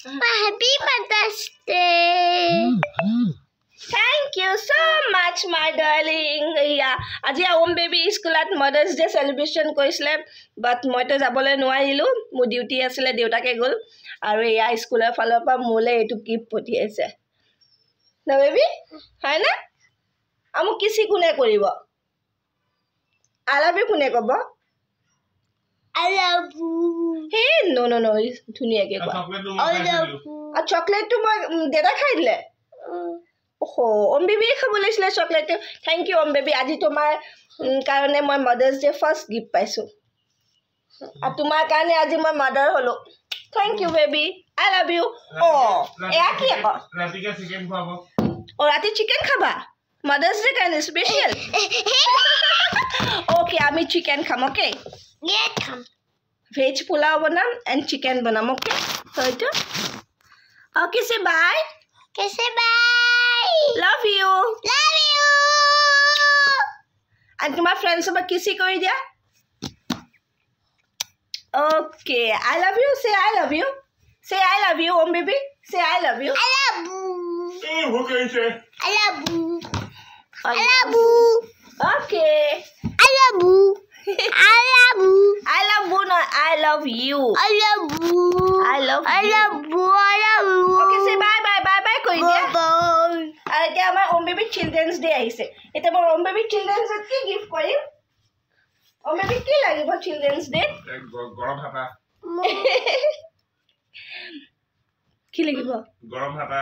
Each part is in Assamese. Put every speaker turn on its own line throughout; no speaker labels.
Happy Mother's Day.
Thank you so much, my darling. Yeah, আজি ওম বেবি স্কুলত মাদাৰ্স ডে সেলিব্ৰেশন কৰিছিলে বাট মইতো যাবলৈ নোৱাৰিলো মোৰ ডিউটি আছিলে দেউতাকে গ'ল আৰু এয়া স্কুলৰ ফালৰ পৰা মোলে এইটো গিফ্ট পঠিয়াইছে না বেবি হয় না আমু কিছি কোনে কৰিব I love you কোনে ক'ব
I love you.
হে নো ধুনীয়াকে কোৱা
I love you.
আ চকলেটটো মই দেউতা খাই দিলে Oh, Om Baby খাবলৈছিলে chocolate thank you Om Baby আজি তোমাৰ কাৰণে মই মাদাৰ্স ডে ফাৰ্স্ট গিফট পাইছো আৰু তোমাৰ কাৰণে আজি মই মাদাৰ হলো thank you baby I love you ও এয়া কি আকৌ
ৰাতিকে চিকেন খাব
ও ৰাতি চিকেন খাবা মাদাৰ্স ডে কাৰণে স্পেশাল ওকে আমি চিকেন খাম okay
Yeah, come.
Veg pulao বনাম এন্ড চিকেন বনাম ওকে তো এটা ওকে সে বাই
Kiss it, bye.
love you
Love you.
and তোমাৰ friends সব কিছি কৰি দিয়া okay I love you say I love you Om Baby say I love you
I love you.
এই হো গৈছে
I love you. I love you.
okay
I love you. I love you.
I love you no I love you
I love you.
I love
I
you
love you. I love you.
okay say bye কৰি দিয়া
Bye.
আৰু এতিয়া আমাৰ Om Baby চিলড্ৰেনছ ডে আহিছে এতিয়া মই Om Baby চিলড্ৰেনছ ডে কি গিফট কৰিম Om Baby কি লাগিব চিলড্ৰেনছ ডে
গৰম হাতা
কি লাগিব
গৰম হাতা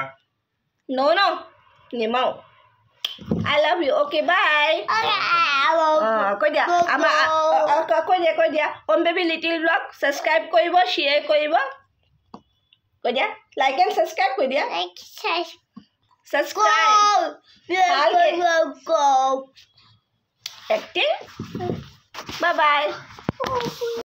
no নিমাও I love you okay bye কৈ দিয়া আমাৰ কৈ দিয়া Om Baby little blog subscribe কৰিব শেয়াৰ কৰিব কৈ দিয়া লাইক এণ্ড সাবস্ক্ৰাইব কৈ দিয়া subscribe
Go.
acting bye bye